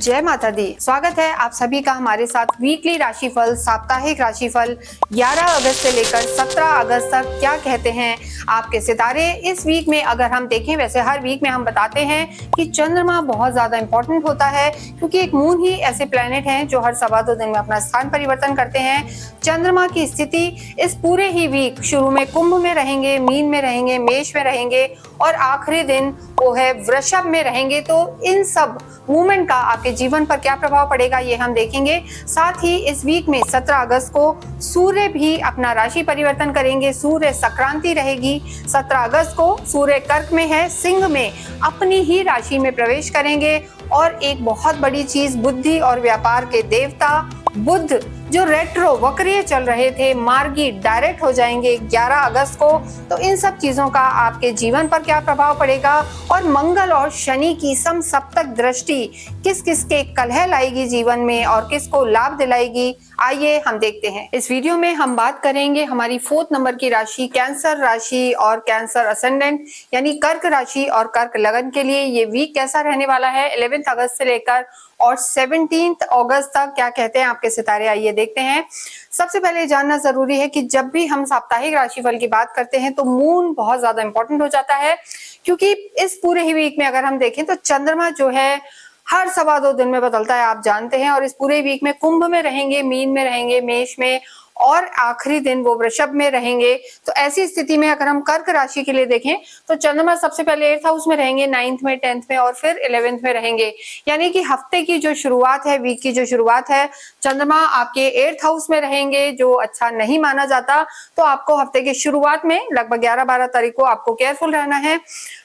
जय माता दी। स्वागत है आप सभी का हमारे साथ वीकली राशिफल, साप्ताहिक राशिफल 11 अगस्त से लेकर 17 अगस्त तक क्या कहते हैं आपके सितारे। इस वीक में अगर हम देखें, वैसे हर वीक में हम बताते हैं कि चंद्रमा बहुत ज्यादा इंपॉर्टेंट होता है, क्योंकि एक मून ही ऐसे प्लेनेट हैं जो हर सवा 2 दिन में अपना स्थान परिवर्तन करते हैं। चंद्रमा की स्थिति इस पूरे ही वीक शुरू में कुंभ में रहेंगे, मीन में रहेंगे, मेष में रहेंगे और आखिरी दिन वो है वृषभ में रहेंगे। तो इन सब मूवमेंट का आपके जीवन पर क्या प्रभाव पड़ेगा ये हम देखेंगे। साथ ही इस वीक में 17 अगस्त को सूर्य भी अपना राशि परिवर्तन करेंगे। सूर्य संक्रांति रहेगी 17 अगस्त को। सूर्य कर्क में है, सिंह में अपनी ही राशि में प्रवेश करेंगे। और एक बहुत बड़ी चीज, बुद्धि और व्यापार के देवता बुध जो रेट्रो वक्रीय चल रहे थे, मार्गी डायरेक्ट हो जाएंगे 11 अगस्त को। तो इन सब चीजों का आपके जीवन पर क्या प्रभाव पड़ेगा और मंगल और शनि की समसप्तक दृष्टि किस किस के कलह लाएगी जीवन में और किसको लाभ दिलाएगी, आइए हम देखते हैं। इस वीडियो में हम बात करेंगे हमारी 4th नंबर की राशि कैंसर राशि और कैंसर असेंडेंट यानी कर्क राशि और कर्क लगन के लिए ये वीक कैसा रहने वाला है 11 अगस्त से लेकर और 17 अगस्त तक क्या कहते हैं आपके सितारे, आइए देखते हैं। सबसे पहले जानना जरूरी है कि जब भी हम साप्ताहिक राशिफल की बात करते हैं तो मून बहुत ज्यादा इंपॉर्टेंट हो जाता है, क्योंकि इस पूरे ही वीक में अगर हम देखें तो चंद्रमा जो है हर सवा 2 दिन में बदलता है, आप जानते हैं। और इस पूरे वीक में कुंभ में रहेंगे, मीन में रहेंगे, मेष में और आखिरी दिन वो वृषभ में रहेंगे। तो ऐसी स्थिति में अगर हम कर्क राशि के लिए देखें तो चंद्रमा सबसे पहले 8th हाउस में रहेंगे, 9th में, 10th में और फिर 11th में रहेंगे। यानी कि हफ्ते की जो शुरुआत है, वीक की जो शुरुआत है, चंद्रमा आपके 8th हाउस में रहेंगे, जो अच्छा नहीं माना जाता। तो आपको हफ्ते की शुरुआत में लगभग 11-12 तारीख को आपको केयरफुल रहना है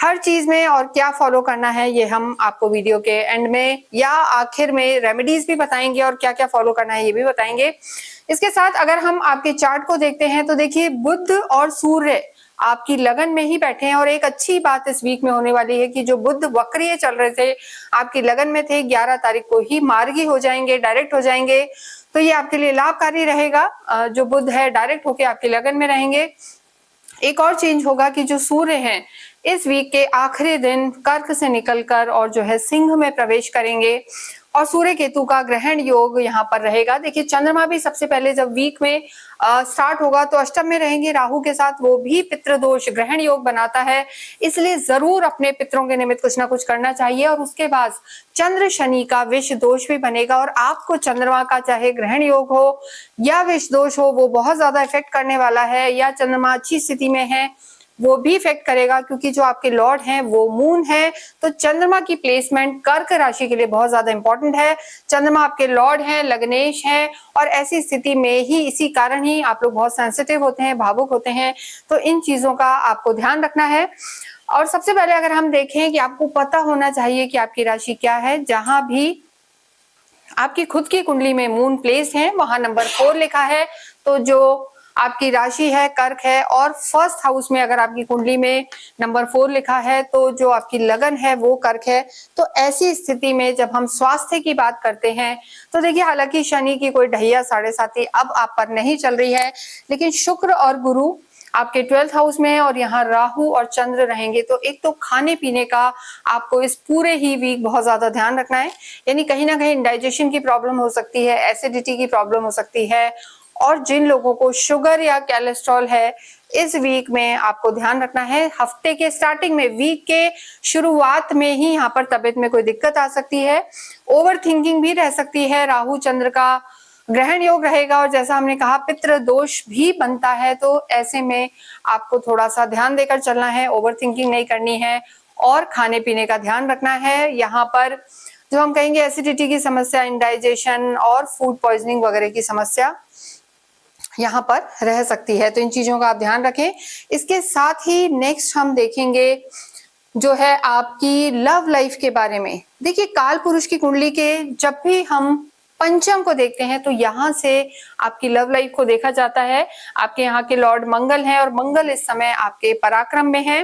हर चीज में। और क्या फॉलो करना है ये हम आपको वीडियो के एंड में या आखिर में रेमेडीज भी बताएंगे और क्या क्या फॉलो करना है ये भी बताएंगे। इसके साथ अगर हम आपके चार्ट को देखते हैं तो देखिए बुध और सूर्य आपकी लगन में ही बैठे हैं। और एक अच्छी बात इस वीक में होने वाली है कि जो बुध वक्रीय चल रहे थे, आपकी लगन में थे, 11 तारीख को ही मार्गी हो जाएंगे, डायरेक्ट हो जाएंगे। तो ये आपके लिए लाभकारी रहेगा। जो बुध है डायरेक्ट होके आपकी लगन में रहेंगे। एक और चेंज होगा कि जो सूर्य हैं इस वीक के आखिरी दिन कर्क से निकलकर और जो है सिंह में प्रवेश करेंगे और सूर्य केतु का ग्रहण योग यहाँ पर रहेगा। देखिए चंद्रमा भी सबसे पहले जब वीक में स्टार्ट होगा तो अष्टम में रहेंगे राहु के साथ, वो भी पितृदोष ग्रहण योग बनाता है, इसलिए जरूर अपने पितरों के निमित्त कुछ ना कुछ करना चाहिए। और उसके बाद चंद्र शनि का विष दोष भी बनेगा और आपको चंद्रमा का चाहे ग्रहण योग हो या विष दोष हो वो बहुत ज्यादा इफेक्ट करने वाला है, या चंद्रमा अच्छी स्थिति में है वो भी इफेक्ट करेगा, क्योंकि जो आपके लॉर्ड हैं वो मून है। तो चंद्रमा की प्लेसमेंट कर्क राशि के लिए बहुत ज्यादा इंपॉर्टेंट है। चंद्रमा आपके लॉर्ड हैं, लग्नेश हैं, और ऐसी स्थिति में ही इसी कारण ही आप लोग बहुत सेंसिटिव होते हैं, भावुक होते हैं। तो इन चीजों का आपको ध्यान रखना है। और सबसे पहले अगर हम देखें कि आपको पता होना चाहिए कि आपकी राशि क्या है, जहां भी आपकी खुद की कुंडली में मून प्लेस है वहां नंबर 4 लिखा है। तो जो आपकी राशि है कर्क है और 1st हाउस में अगर आपकी कुंडली में नंबर 4 लिखा है तो जो आपकी लगन है वो कर्क है। तो ऐसी स्थिति में जब हम स्वास्थ्य की बात करते हैं तो देखिए, हालांकि शनि की कोई ढैया 7.5 अब आप पर नहीं चल रही है, लेकिन शुक्र और गुरु आपके 12th हाउस में है और यहाँ राहु और चंद्र रहेंगे। तो एक तो खाने पीने का आपको इस पूरे ही वीक बहुत ज्यादा ध्यान रखना है, यानी कहीं ना कहीं इंडाइजेशन की प्रॉब्लम हो सकती है, एसिडिटी की प्रॉब्लम हो सकती है। और जिन लोगों को शुगर या कोलेस्ट्रॉल है इस वीक में आपको ध्यान रखना है। हफ्ते के स्टार्टिंग में, वीक के शुरुआत में ही यहाँ पर तबीयत में कोई दिक्कत आ सकती है, ओवर थिंकिंग भी रह सकती है। राहु चंद्र का ग्रहण योग रहेगा और जैसा हमने कहा पितृ दोष भी बनता है। तो ऐसे में आपको थोड़ा सा ध्यान देकर चलना है, ओवर थिंकिंग नहीं करनी है और खाने पीने का ध्यान रखना है। यहाँ पर जो हम कहेंगे एसिडिटी की समस्या, इंडाइजेशन और फूड पॉइजनिंग वगैरह की समस्या यहाँ पर रह सकती है। तो इन चीजों का आप ध्यान रखें। इसके साथ ही नेक्स्ट हम देखेंगे जो है आपकी लव लाइफ के बारे में। देखिए काल पुरुष की कुंडली के जब भी हम पंचम को देखते हैं तो यहाँ से आपकी लव लाइफ को देखा जाता है। आपके यहाँ के लॉर्ड मंगल हैं और मंगल इस समय आपके पराक्रम में है।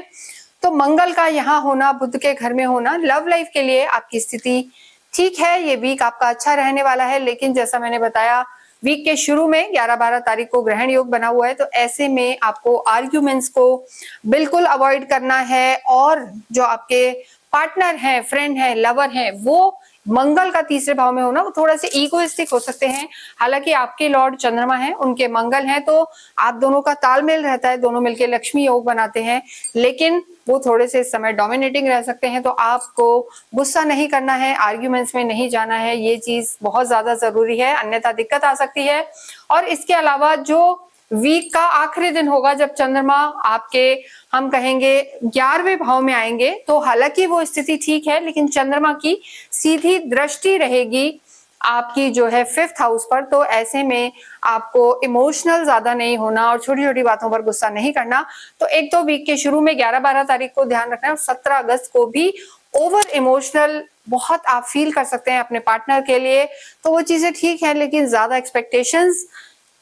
तो मंगल का यहाँ होना, बुध के घर में होना लव लाइफ के लिए आपकी स्थिति ठीक है। ये वीक आपका अच्छा रहने वाला है, लेकिन जैसा मैंने बताया वीक के शुरू में 11-12 तारीख को ग्रहण योग बना हुआ है। तो ऐसे में आपको आर्ग्यूमेंट्स को बिल्कुल अवॉइड करना है और जो आपके पार्टनर हैं, फ्रेंड हैं, लवर हैं, वो मंगल का तीसरे भाव में होना, वो थोड़ा से ईगोइस्टिक हो सकते हैं। हालांकि आपके लॉर्ड चंद्रमा हैं, उनके मंगल हैं, तो आप दोनों का तालमेल रहता है, दोनों मिलकर लक्ष्मी योग बनाते हैं, लेकिन वो थोड़े से इस समय डोमिनेटिंग रह सकते हैं। तो आपको गुस्सा नहीं करना है, आर्ग्यूमेंट्स में नहीं जाना है, ये चीज बहुत ज्यादा जरूरी है, अन्यथा दिक्कत आ सकती है। और इसके अलावा जो वीक का आखिरी दिन होगा जब चंद्रमा आपके, हम कहेंगे 11वें भाव में आएंगे, तो हालांकि वो स्थिति ठीक है, लेकिन चंद्रमा की सीधी दृष्टि रहेगी आपकी जो है 5th हाउस पर। तो ऐसे में आपको इमोशनल ज्यादा नहीं होना और छोटी छोटी बातों पर गुस्सा नहीं करना। तो एक तो वीक के शुरू में 11-12 तारीख को ध्यान रखना है, और 17 अगस्त को भी ओवर इमोशनल बहुत आप फील कर सकते हैं अपने पार्टनर के लिए, तो वो चीजें ठीक है, लेकिन ज्यादा एक्सपेक्टेशंस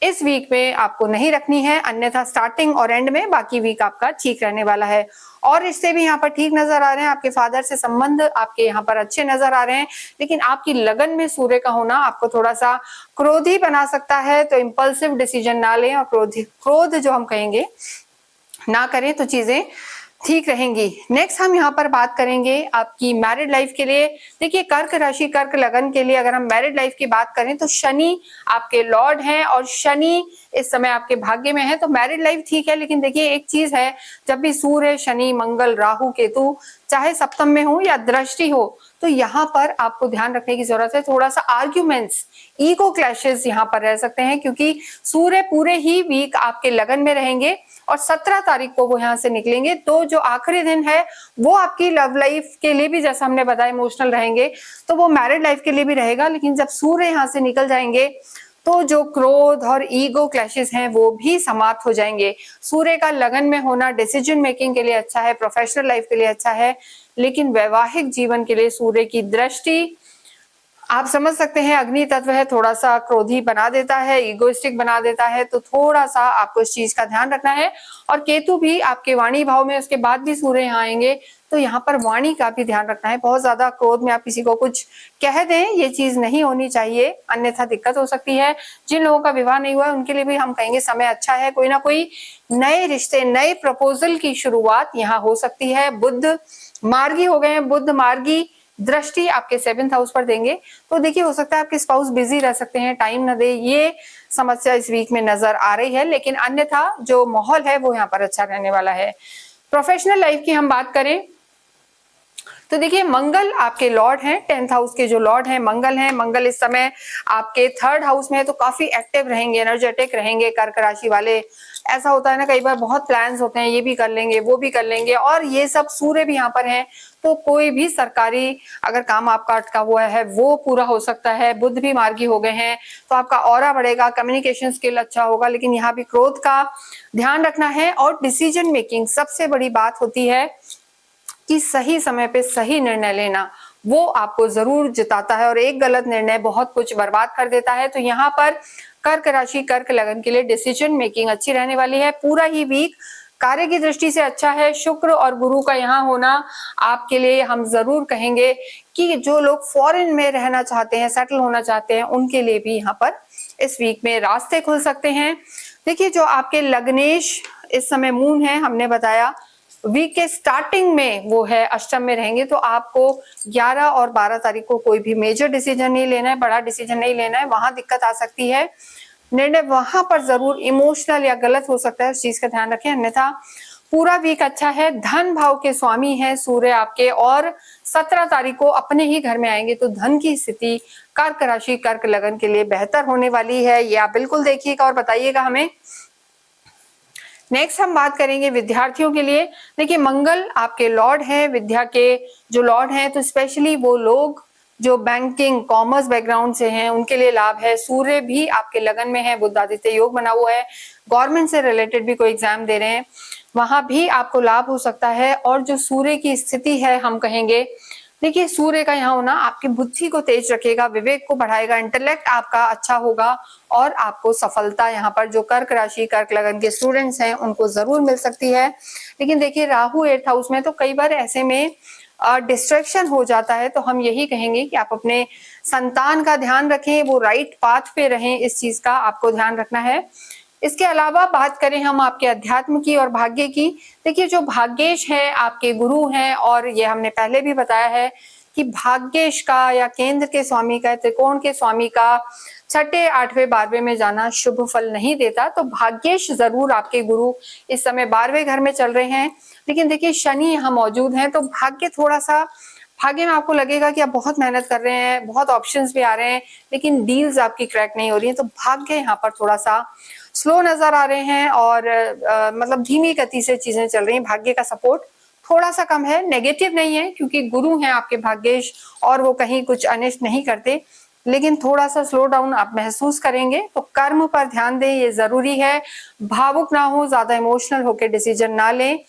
इस वीक में आपको नहीं रखनी है, अन्यथा स्टार्टिंग और एंड में बाकी वीक आपका ठीक रहने वाला है। और रिश्ते भी यहाँ पर ठीक नजर आ रहे हैं, आपके फादर से संबंध आपके यहाँ पर अच्छे नजर आ रहे हैं, लेकिन आपकी लगन में सूर्य का होना आपको थोड़ा सा क्रोधी बना सकता है। तो इंपल्सिव डिसीजन ना लें, और क्रोध जो हम कहेंगे ना करें, तो चीजें ठीक रहेंगी। नेक्स्ट हम यहाँ पर बात करेंगे आपकी मैरिड लाइफ के लिए। देखिए कर्क राशि, कर्क लगन के लिए अगर हम मैरिड लाइफ की बात करें तो शनि आपके लॉर्ड हैं, और शनि इस समय आपके भाग्य में है, तो मैरिड लाइफ ठीक है। लेकिन देखिए एक चीज है, जब भी सूर्य, शनि, मंगल, राहु, केतु चाहे सप्तम में हो या दृष्टि हो, तो यहाँ पर आपको ध्यान रखने की जरूरत है, थोड़ा सा आर्ग्यूमेंट्स, ईगो क्लैशेस यहाँ पर रह सकते हैं, क्योंकि सूर्य पूरे ही वीक आपके लगन में रहेंगे और 17 तारीख को वो यहाँ से निकलेंगे। तो जो आखिरी दिन है वो आपकी लव लाइफ के लिए भी, जैसा हमने बताया, इमोशनल रहेंगे, तो वो मैरिड लाइफ के लिए भी रहेगा। लेकिन जब सूर्य यहाँ से निकल जाएंगे तो जो क्रोध और ईगो क्लैशेस हैं वो भी समाप्त हो जाएंगे। सूर्य का लगन में होना डिसीजन मेकिंग के लिए अच्छा है, प्रोफेशनल लाइफ के लिए अच्छा है, लेकिन वैवाहिक जीवन के लिए सूर्य की दृष्टि, आप समझ सकते हैं, अग्नि तत्व है, थोड़ा सा क्रोधी बना देता है, इगोइस्टिक बना देता है, तो थोड़ा सा आपको इस चीज का ध्यान रखना है। और केतु भी आपके वाणी भाव में, उसके बाद भी सूर्य यहाँ आएंगे, तो यहाँ पर वाणी का भी ध्यान रखना है। बहुत ज्यादा क्रोध में आप किसी को कुछ कह दें, ये चीज नहीं होनी चाहिए, अन्यथा दिक्कत हो सकती है। जिन लोगों का विवाह नहीं हुआ है उनके लिए भी हम कहेंगे समय अच्छा है, कोई ना कोई नए रिश्ते, नए प्रपोजल की शुरुआत यहाँ हो सकती है। बुध मार्गी हो गए हैं, बुध मार्गी दृष्टि आपके 7th हाउस पर देंगे, तो देखिए हो सकता है आपके स्पाउस बिजी रह सकते हैं, टाइम न दे, ये समस्या इस वीक में नजर आ रही है। लेकिन अन्यथा जो माहौल है वो यहाँ पर अच्छा रहने वाला है। प्रोफेशनल लाइफ की हम बात करें तो देखिए मंगल आपके लॉर्ड हैं, 10th हाउस के जो लॉर्ड हैं मंगल हैं। मंगल इस समय आपके 3rd हाउस में है, तो काफी एक्टिव रहेंगे, एनर्जेटिक रहेंगे। कर्क राशि वाले, ऐसा होता है ना, कई बार बहुत प्लान्स होते हैं, ये भी कर लेंगे, वो भी कर लेंगे, और ये सब सूर्य भी यहाँ पर हैं, तो कोई भी सरकारी अगर काम आपका अटका हुआ है वो पूरा हो सकता है। बुध भी मार्गी हो गए हैं, तो आपका ऑरा बढ़ेगा, कम्युनिकेशन स्किल अच्छा होगा, लेकिन यहाँ भी क्रोध का ध्यान रखना है। और डिसीजन मेकिंग, सबसे बड़ी बात होती है कि सही समय पे सही निर्णय लेना, वो आपको जरूर जिताता है, और एक गलत निर्णय बहुत कुछ बर्बाद कर देता है। तो यहाँ पर कर्क राशि, कर्क लगन के लिए डिसीजन मेकिंग अच्छी रहने वाली है। पूरा ही वीक कार्य की दृष्टि से अच्छा है। शुक्र और गुरु का यहाँ होना आपके लिए, हम जरूर कहेंगे कि जो लोग फॉरेन में रहना चाहते हैं, सेटल होना चाहते हैं, उनके लिए भी यहाँ पर इस वीक में रास्ते खुल सकते हैं। देखिए जो आपके लग्नेश इस समय मून है, हमने बताया वीक के स्टार्टिंग में वो है अष्टम में रहेंगे, तो आपको 11 और 12 तारीख को कोई भी मेजर डिसीजन नहीं लेना है, बड़ा डिसीजन नहीं लेना है, वहां दिक्कत आ सकती है। निर्णय वहां पर जरूर इमोशनल या गलत हो सकता है, उस चीज का ध्यान रखें। अन्यथा पूरा वीक अच्छा है। धन भाव के स्वामी है सूर्य आपके, और 17 तारीख को अपने ही घर में आएंगे, तो धन की स्थिति कर्क राशि, कर्क लगन के लिए बेहतर होने वाली है। ये आप बिल्कुल देखिएगा और बताइएगा हमें। नेक्स्ट हम बात करेंगे विद्यार्थियों के लिए। देखिए मंगल आपके लॉर्ड हैं, विद्या के जो लॉर्ड हैं, तो स्पेशली वो लोग जो बैंकिंग, कॉमर्स बैकग्राउंड से हैं, उनके लिए लाभ है। सूर्य भी आपके लगन में है, बुधादित्य योग बना हुआ है। गवर्नमेंट से रिलेटेड भी कोई एग्जाम दे रहे हैं, वहां भी आपको लाभ हो सकता है। और जो सूर्य की स्थिति है, हम कहेंगे, देखिए सूर्य का यहाँ होना आपकी बुद्धि को तेज रखेगा, विवेक को बढ़ाएगा, इंटेलेक्ट आपका अच्छा होगा, और आपको सफलता यहाँ पर जो कर्क राशि, कर्क लगन के स्टूडेंट्स हैं उनको जरूर मिल सकती है। लेकिन देखिए राहु 8th हाउस में, तो कई बार ऐसे में डिस्ट्रैक्शन हो जाता है, तो हम यही कहेंगे कि आप अपने संतान का ध्यान रखें, वो राइट पाथ पे रहें, इस चीज का आपको ध्यान रखना है। इसके अलावा बात करें हम आपके अध्यात्म की और भाग्य की। देखिए जो भाग्येश है आपके गुरु हैं, और ये हमने पहले भी बताया है कि भाग्येश का या केंद्र के स्वामी का, त्रिकोण के स्वामी का छठे, 8वें, 12वें में जाना शुभ फल नहीं देता। तो भाग्येश जरूर आपके गुरु इस समय 12वें घर में चल रहे हैं, लेकिन देखिए शनि यहाँ मौजूद हैं, तो भाग्य में आपको लगेगा कि आप बहुत मेहनत कर रहे हैं, बहुत ऑप्शंस भी आ रहे हैं, लेकिन डील्स आपकी क्रैक नहीं हो रही है। तो भाग्य यहाँ पर थोड़ा सा स्लो नजर आ रहे हैं और मतलब धीमी गति से चीजें चल रही हैं। भाग्य का सपोर्ट थोड़ा सा कम है, नेगेटिव नहीं है क्योंकि गुरु हैं आपके भाग्येश और वो कहीं कुछ अनिष्ट नहीं करते, लेकिन थोड़ा सा स्लो डाउन आप महसूस करेंगे। तो कर्म पर ध्यान दें, ये जरूरी है। भावुक ना हो, ज्यादा इमोशनल होकर डिसीजन ना लें।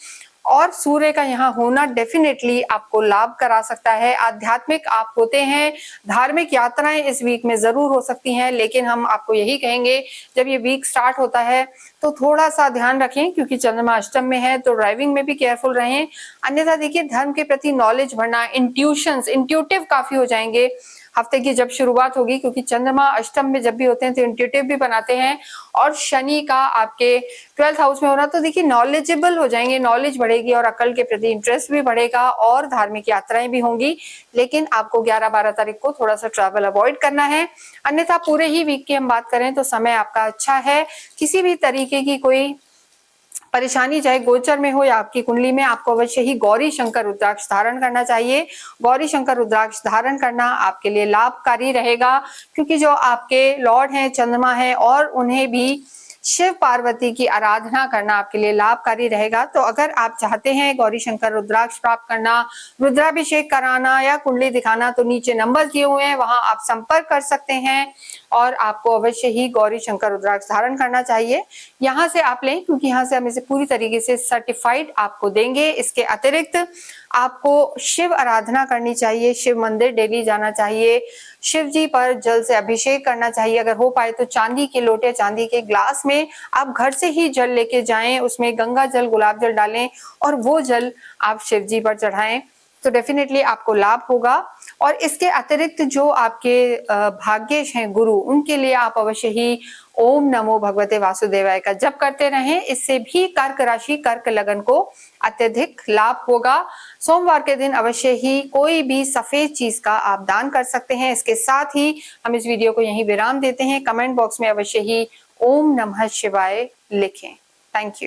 और सूर्य का यहाँ होना डेफिनेटली आपको लाभ करा सकता है। आध्यात्मिक आप होते हैं, धार्मिक यात्राएं इस वीक में जरूर हो सकती हैं, लेकिन हम आपको यही कहेंगे जब ये वीक स्टार्ट होता है तो थोड़ा सा ध्यान रखें क्योंकि चंद्रमा अष्टम में है, तो ड्राइविंग में भी केयरफुल रहें। अन्यथा देखिए धर्म के प्रति नॉलेज बढ़ना, इंट्यूटिव काफी हो जाएंगे हफ्ते की जब शुरुआत होगी, क्योंकि चंद्रमा अष्टम में जब भी होते हैं तो इंट्यूटिव भी बनाते हैं। और शनि का आपके 12th हाउस में होना, तो देखिए नॉलेजेबल हो जाएंगे, नॉलेज बढ़ेगी और अकल के प्रति इंटरेस्ट भी बढ़ेगा और धार्मिक यात्राएं भी होंगी। लेकिन आपको 11-12 तारीख को थोड़ा सा ट्रैवल अवॉइड करना है। अन्यथा पूरे ही वीक की हम बात करें तो समय आपका अच्छा है। किसी भी तरीके की कोई परेशानी चाहे गोचर में हो या आपकी कुंडली में, आपको अवश्य ही गौरी शंकर रुद्राक्ष धारण करना चाहिए। गौरी शंकर रुद्राक्ष धारण करना आपके लिए लाभकारी रहेगा, क्योंकि जो आपके लॉर्ड हैं चंद्रमा है और उन्हें भी शिव पार्वती की आराधना करना आपके लिए लाभकारी रहेगा। तो अगर आप चाहते हैं गौरी शंकर रुद्राक्ष प्राप्त करना, रुद्राभिषेक कराना या कुंडली दिखाना, तो नीचे नंबर दिए हुए हैं, वहां आप संपर्क कर सकते हैं और आपको अवश्य ही गौरी शंकर रुद्राक्ष धारण करना चाहिए। यहाँ से आप लें क्योंकि यहाँ से हम इसे पूरी तरीके से सर्टिफाइड आपको देंगे। इसके अतिरिक्त आपको शिव आराधना करनी चाहिए, शिव मंदिर डेली जाना चाहिए, शिव जी पर जल से अभिषेक करना चाहिए। अगर हो पाए तो चांदी के लोटे, चांदी के ग्लास में आप घर से ही जल लेके जाएं, उसमें गंगा जल, गुलाब जल डालें और वो जल आप शिव जी पर चढ़ाएं, तो डेफिनेटली आपको लाभ होगा। और इसके अतिरिक्त जो आपके भाग्येश हैं गुरु, उनके लिए आप अवश्य ही ओम नमो भगवते वासुदेवाय का जप करते रहें। इससे भी कर्क राशि, कर्क लगन को अत्यधिक लाभ होगा। सोमवार के दिन अवश्य ही कोई भी सफेद चीज का आप दान कर सकते हैं। इसके साथ ही हम इस वीडियो को यहीं विराम देते हैं। कमेंट बॉक्स में अवश्य ही ओम नमः शिवाय लिखें। Thank you.